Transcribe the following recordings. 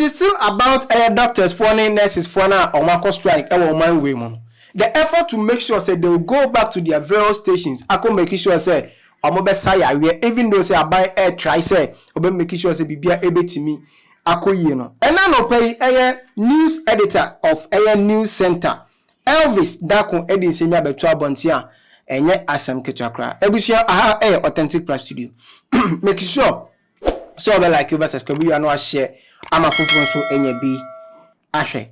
is still about doctors for nurses for now or Marco strike our mind women. The effort to make sure say they will go back to their various stations. I can make sure say even though say I buy air try say obe make sure say bibia ebe timi akoyi no. And now no pay news editor of news center Elvis Darko edin senior betu abontia enye asem ketwakra. Ebusia aha authentic plus studio. Make sure so be like you subscribe you no share ama foforo so enye bi ahwe.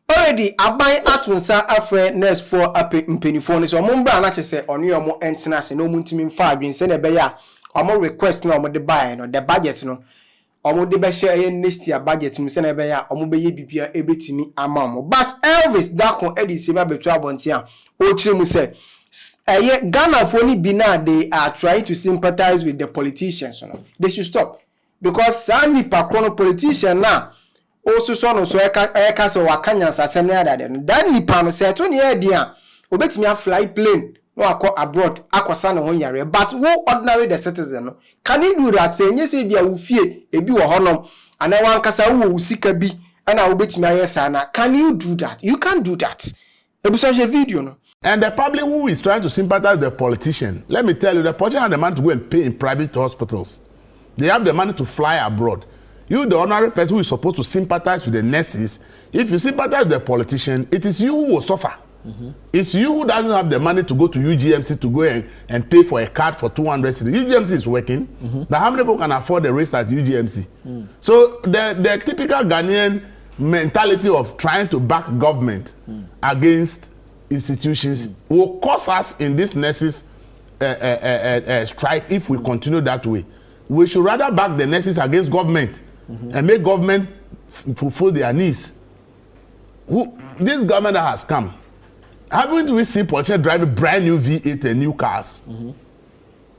Already abai atunsa afre nurse for ape mpenifo so mo mbra na chese onu yomo entina se no muntimi mfa adwen se na be ya omo request na omo de buy no the budget no omo de be share next year budget mu se na be ya omo be ye bibia ebetimi ama omo. But Elvis Darko edi se ba betu abontia o chire mu se Ghana for ni bina they are trying to sympathize with the politicians no. They should stop because some people politician now also so so eka so wakanya asem na ada no dan nipa no se to ne e dia obetimi fly plane no akọ abroad akosa ne ho yare but wo ordinary the citizen no can you do that say nye se bia wo fie ebi wo honom ana wan kasa wo sika bi ana obetimi ayesa na can you do that? You can't do that. Ebuso video no. And the public who is trying to sympathize with the politician, let me tell you, the politician have the money to go and pay in private hospitals. They have the money to fly abroad. You, the ordinary person who is supposed to sympathize with the nurses, if you sympathize with the politician, it is you who will suffer. It's you who doesn't have the money to go to UGMC to go and pay for a card for 200 cities. UGMC is working. But how many people can afford the race at UGMC? So the typical Ghanaian mentality of trying to back government against institutions will cause us in this nurses strike if we continue that way. We should rather back the nurses against government and make government fulfill their needs. This government that has come, haven't we seen politicians driving brand new V8 and new cars?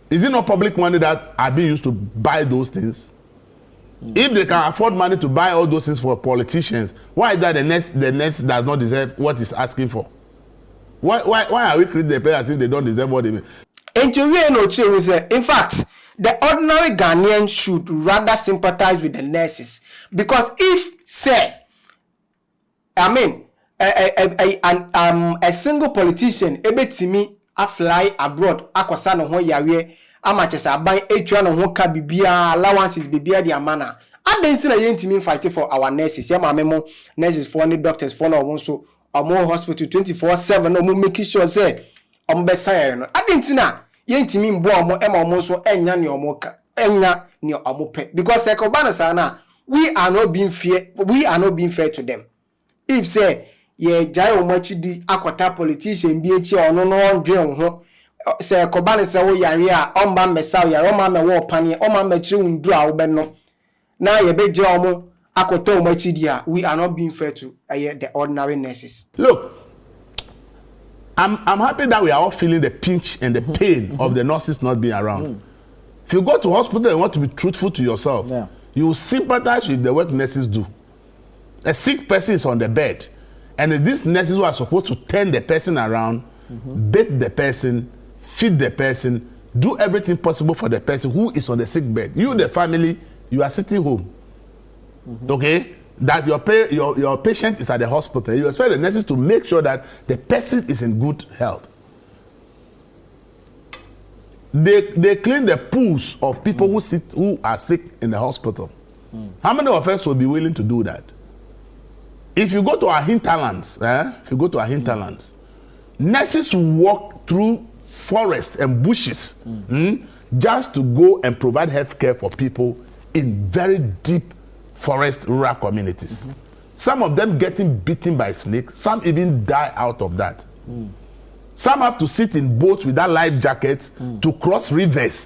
Is it not public money that are being used to buy those things? If they can afford money to buy all those things for politicians, why is that the nurse does not deserve what it's asking for? Why are we creating the players if they don't deserve what they mean? In fact, the ordinary Ghanaian should rather sympathize with the nurses because if say, I mean, a single politician ebetimi a fly abroad akosa no ho yare amachesa aban etua no ho ka bibia allowances bibia dia mana adentina yentimi fight for our nurses ya mamemo nurses for any doctors for no won so omo hospital 24/7 no mo make sure say omo be say no adentina yentimi mbo omo ema omo so enya ne omo ka enya ne omo pe because ekobana sana we are not being fair to them. If say ye jai omochidi akwata politician bi echi ono no dwen ho say ekobana say wo yare a omba mesa yare oma me wo pane oma matri undu a wo be no na ye be je omo akwata omochidi a we are not being fair to the ordinary nurses. Look, I'm happy that we are all feeling the pinch and the pain of the nurses not being around. If you go to hospital and want to be truthful to yourself, you will sympathize with the work nurses do. A sick person is on the bed, and these nurses who are supposed to turn the person around, bathe the person, feed the person, do everything possible for the person who is on the sick bed. You, the family, you are sitting home. Okay? That your patient is at the hospital. You expect the nurses to make sure that the person is in good health. They clean the pools of people who are sick in the hospital. How many of us will be willing to do that? If you go to our hinterlands, nurses walk through forests and bushes just to go and provide health care for people in very deep forest rural communities. Some of them getting bitten by snakes, some even die out of that. Some have to sit in boats without life jackets to cross rivers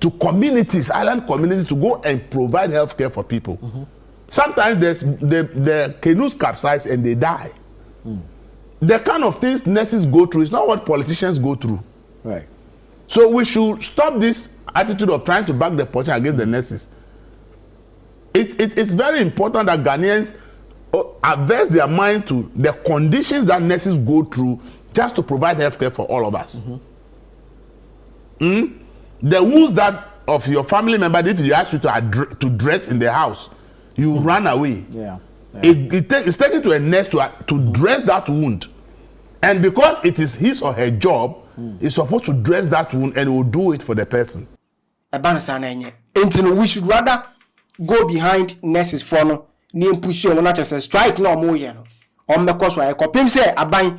to communities, island communities, to go and provide health care for people. Sometimes the canoes capsize and they die. The kind of things nurses go through is not what politicians go through. Right. So we should stop this attitude of trying to back the politician against the nurses. It's very important that Ghanaians averse their mind to the conditions that nurses go through just to provide health care for all of us. The wounds that of your family member, if you ask you to dress in the house, you run away. It's taken to a nurse to dress that wound. And because it is his or her job, it's supposed to dress that wound and will do it for the person. We should rather go behind nurses for no near push you not just a strike no more. On the course where I copy say I buy me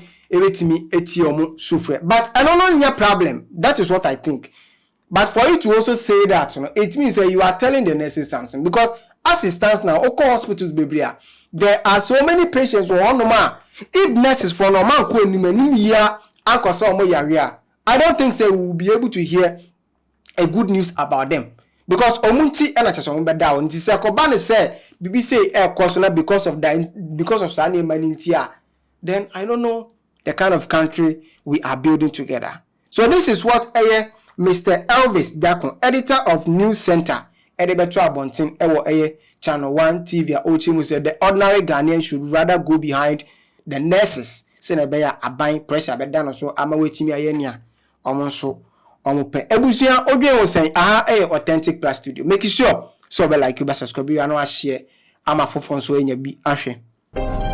etiomu suffer. But I don't know your problem. That is what I think. But for you to also say that, it means that you are telling the nurses something. Because as it stands now, all hospitals, baby, there are so many patients who are no man. If nurses for no man I don't think they will be able to hear a good news about them. Because omunti NHS on beda on this Kobane say BBC air cost because of Sani Manintia. Then I don't know the kind of country we are building together. So this is what Mr. Elvis Darko, editor of News Center, Edebetro Abontin, Channel 1 TV, Ochimu said the ordinary Ghanaians should rather go behind the nurses. Senebeya abine pressure bedano so ama wetimi ayenia omonso omope ebusia odwen wo sen authentic plus studio make sure so be like you subscribe you and share ama fofon so enya bi ahwe.